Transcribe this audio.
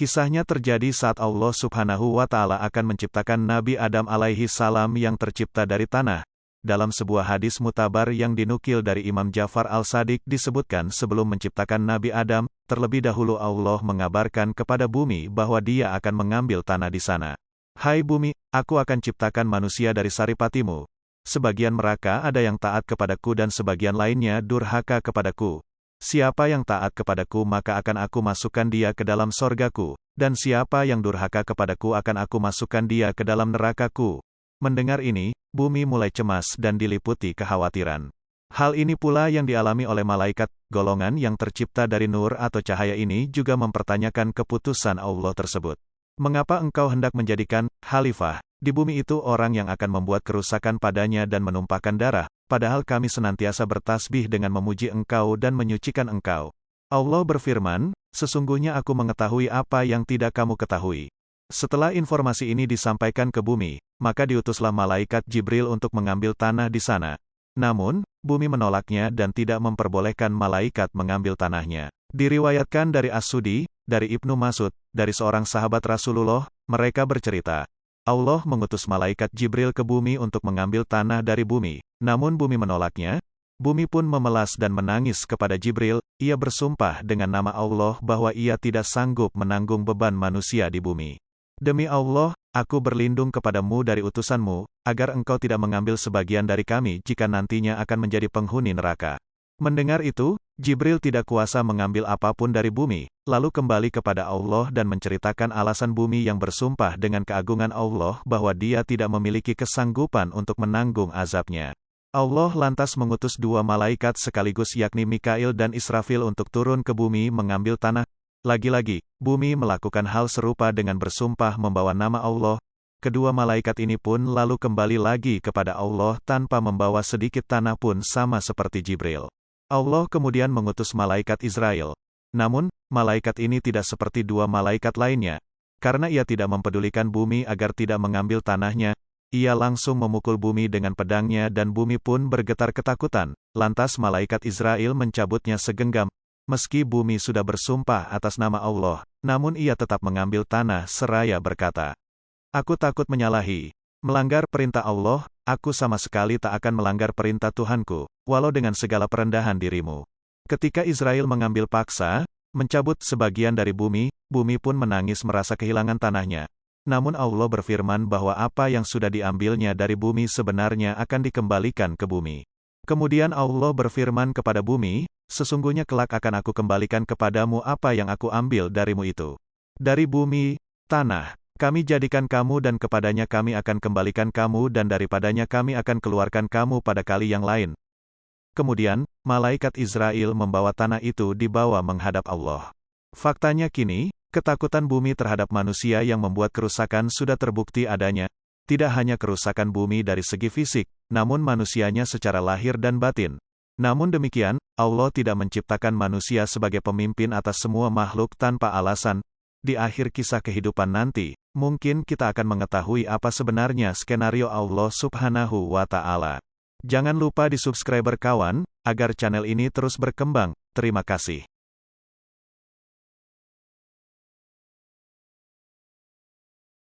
Kisahnya terjadi saat Allah Subhanahu wa Ta'ala akan menciptakan Nabi Adam alaihi salam yang tercipta dari tanah. Dalam sebuah hadis mutabar yang dinukil dari Imam Ja'far al-Shadiq disebutkan sebelum menciptakan Nabi Adam, terlebih dahulu Allah mengabarkan kepada bumi bahwa Dia akan mengambil tanah di sana. Hai bumi, aku akan ciptakan manusia dari saripatimu. Sebagian mereka ada yang taat kepadaku dan sebagian lainnya durhaka kepadaku. Siapa yang taat kepadaku maka akan aku masukkan dia ke dalam sorgaku, dan siapa yang durhaka kepadaku akan aku masukkan dia ke dalam nerakaku. Mendengar ini, bumi mulai cemas dan diliputi kekhawatiran. Hal ini pula yang dialami oleh malaikat, golongan yang tercipta dari nur atau cahaya ini juga mempertanyakan keputusan Allah tersebut. Mengapa engkau hendak menjadikan khalifah di bumi itu orang yang akan membuat kerusakan padanya dan menumpahkan darah, padahal kami senantiasa bertasbih dengan memuji engkau dan menyucikan engkau. Allah berfirman, sesungguhnya aku mengetahui apa yang tidak kamu ketahui. Setelah informasi ini disampaikan ke bumi, maka diutuslah malaikat Jibril untuk mengambil tanah di sana. Namun, bumi menolaknya dan tidak memperbolehkan malaikat mengambil tanahnya. Diriwayatkan dari As-Sudi, dari Ibnu Mas'ud, dari seorang sahabat Rasulullah, mereka bercerita, Allah mengutus malaikat Jibril ke bumi untuk mengambil tanah dari bumi, namun bumi menolaknya. Bumi pun memelas dan menangis kepada Jibril, ia bersumpah dengan nama Allah bahwa ia tidak sanggup menanggung beban manusia di bumi. Demi Allah, aku berlindung kepadamu dari utusanmu, agar engkau tidak mengambil sebagian dari kami jika nantinya akan menjadi penghuni neraka. Mendengar itu, Jibril tidak kuasa mengambil apapun dari bumi, lalu kembali kepada Allah dan menceritakan alasan bumi yang bersumpah dengan keagungan Allah bahwa dia tidak memiliki kesanggupan untuk menanggung azabnya. Allah lantas mengutus dua malaikat sekaligus yakni Mikail dan Israfil untuk turun ke bumi mengambil tanah. Lagi-lagi, bumi melakukan hal serupa dengan bersumpah membawa nama Allah. Kedua malaikat ini pun lalu kembali lagi kepada Allah tanpa membawa sedikit tanah pun sama seperti Jibril. Allah kemudian mengutus malaikat Israel. Namun, malaikat ini tidak seperti dua malaikat lainnya. Karena ia tidak mempedulikan bumi agar tidak mengambil tanahnya, ia langsung memukul bumi dengan pedangnya dan bumi pun bergetar ketakutan. Lantas malaikat Israel mencabutnya segenggam. Meski bumi sudah bersumpah atas nama Allah, namun ia tetap mengambil tanah seraya berkata, aku takut menyalahi, melanggar perintah Allah, aku sama sekali tak akan melanggar perintah Tuhanku, walau dengan segala perendahan dirimu. Ketika Israel mengambil paksa, mencabut sebagian dari bumi, bumi pun menangis merasa kehilangan tanahnya. Namun Allah berfirman bahwa apa yang sudah diambilnya dari bumi sebenarnya akan dikembalikan ke bumi. Kemudian Allah berfirman kepada bumi, sesungguhnya kelak akan aku kembalikan kepadamu apa yang aku ambil darimu itu. Dari bumi, tanah, kami jadikan kamu dan kepadanya kami akan kembalikan kamu dan daripadanya kami akan keluarkan kamu pada kali yang lain. Kemudian, malaikat Israel membawa tanah itu dibawa menghadap Allah. Faktanya kini, ketakutan bumi terhadap manusia yang membuat kerusakan sudah terbukti adanya. Tidak hanya kerusakan bumi dari segi fisik, namun manusianya secara lahir dan batin. Namun demikian, Allah tidak menciptakan manusia sebagai pemimpin atas semua makhluk tanpa alasan. Di akhir kisah kehidupan nanti, mungkin kita akan mengetahui apa sebenarnya skenario Allah Subhanahu wa Ta'ala. Jangan lupa di subscribe kawan, agar channel ini terus berkembang. Terima kasih.